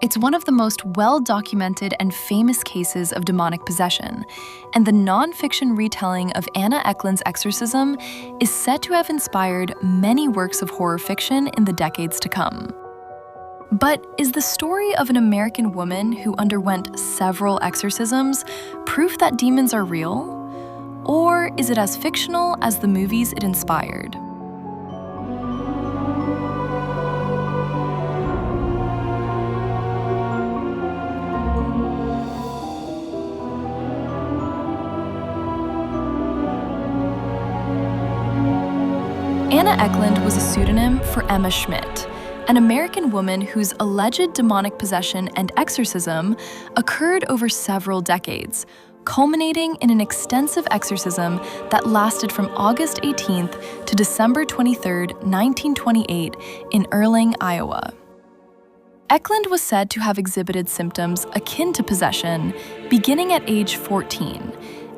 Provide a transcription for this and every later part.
It's one of the most well-documented and famous cases of demonic possession, and the non-fiction retelling of Anna Ecklund's exorcism is said to have inspired many works of horror fiction in the decades to come. But is the story of an American woman who underwent several exorcisms proof that demons are real? Or is it as fictional as the movies it inspired? Anna Ecklund was a pseudonym for Emma Schmidt, an American woman whose alleged demonic possession and exorcism occurred over several decades, culminating in an extensive exorcism that lasted from August 18th to December 23rd, 1928, in Erling, Iowa. Ecklund was said to have exhibited symptoms akin to possession beginning at age 14,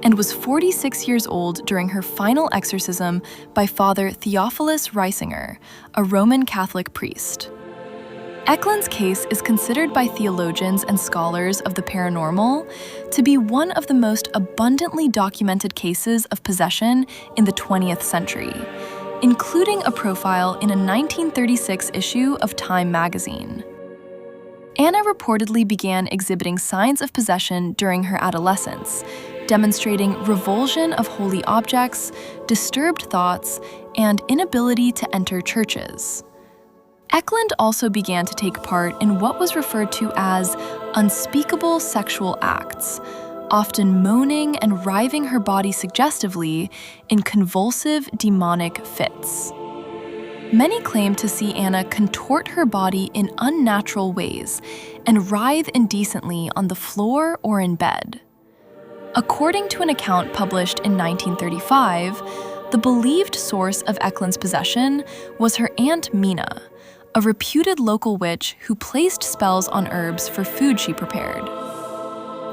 and was 46 years old during her final exorcism by Father Theophilus Reisinger, a Roman Catholic priest. Ecklund's case is considered by theologians and scholars of the paranormal to be one of the most abundantly documented cases of possession in the 20th century, including a profile in a 1936 issue of Time magazine. Anna reportedly began exhibiting signs of possession during her adolescence, demonstrating revulsion of holy objects, disturbed thoughts, and inability to enter churches. Ecklund also began to take part in what was referred to as unspeakable sexual acts, often moaning and writhing her body suggestively in convulsive demonic fits. Many claim to see Anna contort her body in unnatural ways and writhe indecently on the floor or in bed. According to an account published in 1935, the believed source of Ecklund's possession was her Aunt Mina, a reputed local witch who placed spells on herbs for food she prepared.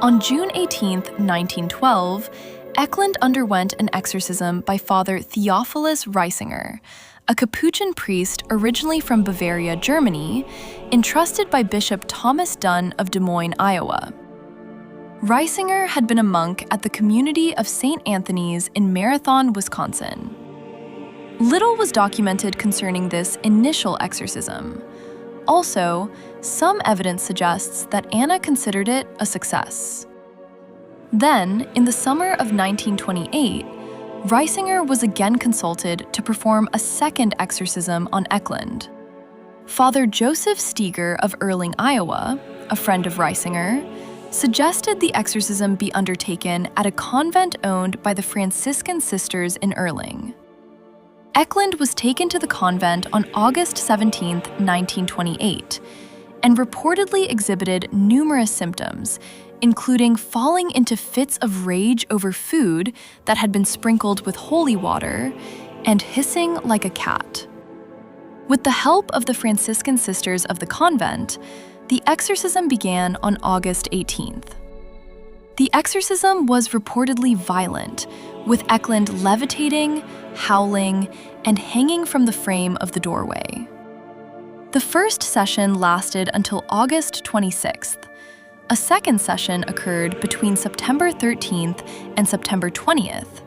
On June 18, 1912, Ecklund underwent an exorcism by Father Theophilus Reisinger, a Capuchin priest originally from Bavaria, Germany, entrusted by Bishop Thomas Dunn of Des Moines, Iowa. Reisinger had been a monk at the community of St. Anthony's in Marathon, Wisconsin. Little was documented concerning this initial exorcism. Also, some evidence suggests that Anna considered it a success. Then, in the summer of 1928, Reisinger was again consulted to perform a second exorcism on Ecklund. Father Joseph Steger of Erling, Iowa, a friend of Reisinger, suggested the exorcism be undertaken at a convent owned by the Franciscan sisters in Erling. Ecklund was taken to the convent on August 17, 1928, and reportedly exhibited numerous symptoms, including falling into fits of rage over food that had been sprinkled with holy water and hissing like a cat. With the help of the Franciscan sisters of the convent, the exorcism began on August 18th. The exorcism was reportedly violent, with Ecklund levitating, howling, and hanging from the frame of the doorway. The first session lasted until August 26th. A second session occurred between September 13th and September 20th,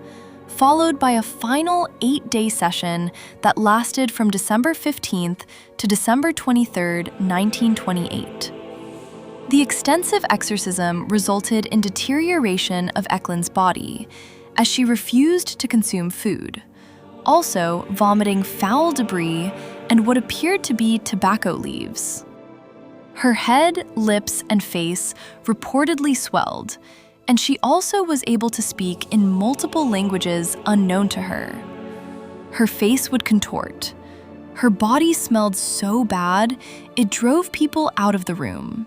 followed by a final 8-day session that lasted from December 15th to December 23rd, 1928. The extensive exorcism resulted in deterioration of Ecklund's body, as she refused to consume food, also vomiting foul debris and what appeared to be tobacco leaves. Her head, lips, and face reportedly swelled, and she also was able to speak in multiple languages unknown to her. Her face would contort. Her body smelled so bad, it drove people out of the room.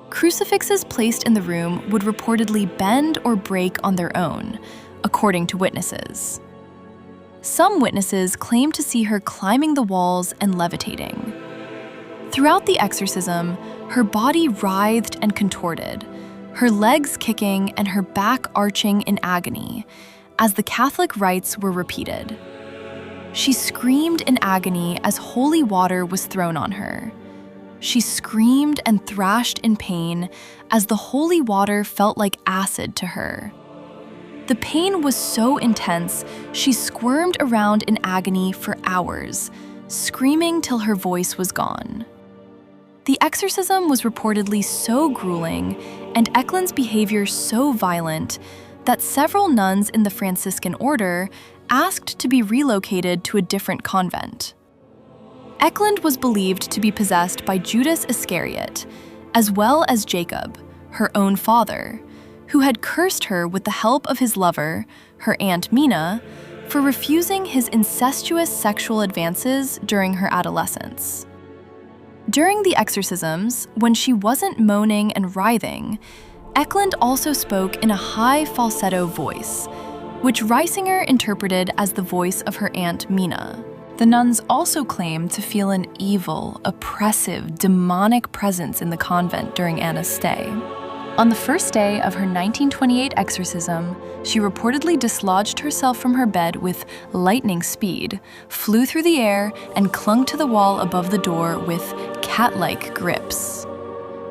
Crucifixes placed in the room would reportedly bend or break on their own, according to witnesses. Some witnesses claimed to see her climbing the walls and levitating. Throughout the exorcism, her body writhed and contorted, her legs kicking and her back arching in agony, as the Catholic rites were repeated. She screamed in agony as holy water was thrown on her. She screamed and thrashed in pain as the holy water felt like acid to her. The pain was so intense, she squirmed around in agony for hours, screaming till her voice was gone. The exorcism was reportedly so grueling and Ecklund's behavior so violent that several nuns in the Franciscan order asked to be relocated to a different convent. Ecklund was believed to be possessed by Judas Iscariot, as well as Jacob, her own father, who had cursed her with the help of his lover, her Aunt Mina, for refusing his incestuous sexual advances during her adolescence. During the exorcisms, when she wasn't moaning and writhing, Ecklund also spoke in a high falsetto voice, which Reisinger interpreted as the voice of her Aunt Mina. The nuns also claimed to feel an evil, oppressive, demonic presence in the convent during Anna's stay. On the first day of her 1928 exorcism, she reportedly dislodged herself from her bed with lightning speed, flew through the air, and clung to the wall above the door with cat-like grips.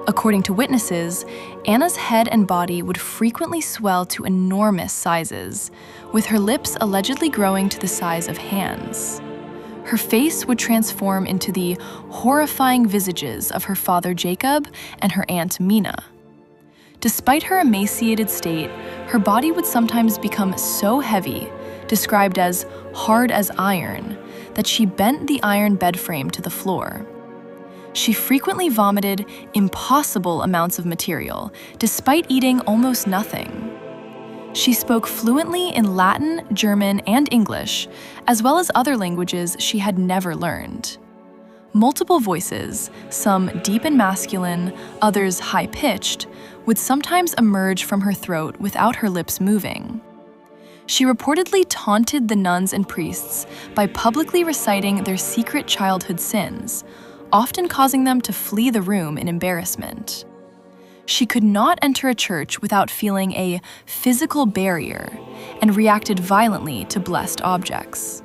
According to witnesses, Anna's head and body would frequently swell to enormous sizes, with her lips allegedly growing to the size of hands. Her face would transform into the horrifying visages of her father Jacob and her Aunt Mina. Despite her emaciated state, her body would sometimes become so heavy, described as hard as iron, that she bent the iron bed frame to the floor. She frequently vomited impossible amounts of material, despite eating almost nothing. She spoke fluently in Latin, German, and English, as well as other languages she had never learned. Multiple voices, some deep and masculine, others high-pitched, would sometimes emerge from her throat without her lips moving. She reportedly taunted the nuns and priests by publicly reciting their secret childhood sins, often causing them to flee the room in embarrassment. She could not enter a church without feeling a physical barrier and reacted violently to blessed objects.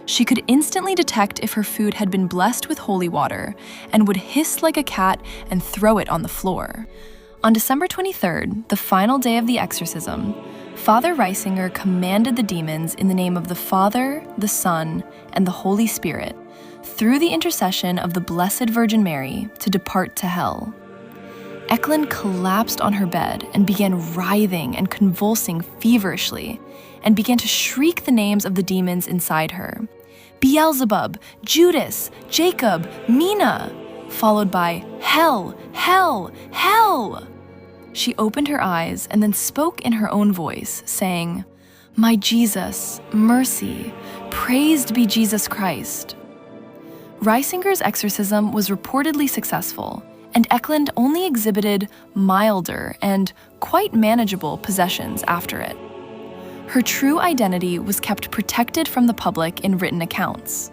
She could instantly detect if her food had been blessed with holy water and would hiss like a cat and throw it on the floor. On December 23rd, the final day of the exorcism, Father Reisinger commanded the demons in the name of the Father, the Son, and the Holy Spirit, through the intercession of the Blessed Virgin Mary, to depart to hell. Ecklund collapsed on her bed and began writhing and convulsing feverishly, and began to shriek the names of the demons inside her. Beelzebub, Judas, Jacob, Mina, followed by hell, hell, hell. She opened her eyes and then spoke in her own voice, saying, "My Jesus, mercy, praised be Jesus Christ." Reisinger's exorcism was reportedly successful, and Ecklund only exhibited milder and quite manageable possessions after it. Her true identity was kept protected from the public in written accounts.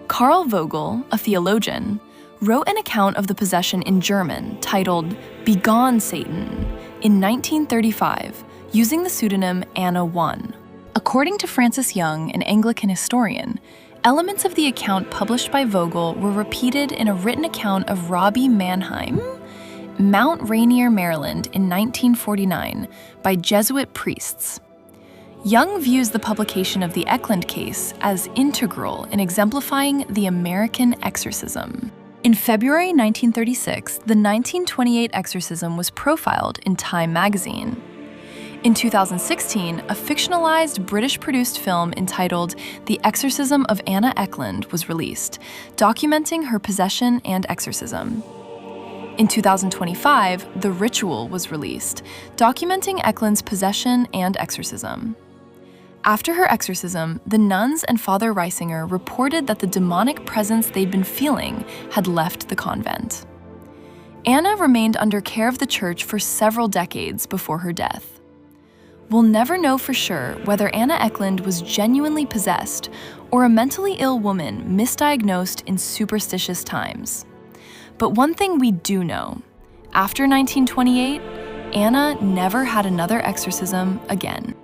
Karl Vogel, a theologian, wrote an account of the possession in German titled "Begone, Satan" in 1935, using the pseudonym Anna I. According to Francis Young, an Anglican historian, elements of the account published by Vogel were repeated in a written account of Robbie Mannheim, Mount Rainier, Maryland, in 1949, by Jesuit priests. Young views the publication of the Ecklund case as integral in exemplifying the American exorcism. In February 1936, the 1928 exorcism was profiled in Time magazine. In 2016, a fictionalized British-produced film entitled The Exorcism of Anna Ecklund was released, documenting her possession and exorcism. In 2025, The Ritual was released, documenting Ecklund's possession and exorcism. After her exorcism, the nuns and Father Reisinger reported that the demonic presence they'd been feeling had left the convent. Anna remained under care of the church for several decades before her death. We'll never know for sure whether Anna Ecklund was genuinely possessed or a mentally ill woman misdiagnosed in superstitious times. But one thing we do know, after 1928, Anna never had another exorcism again.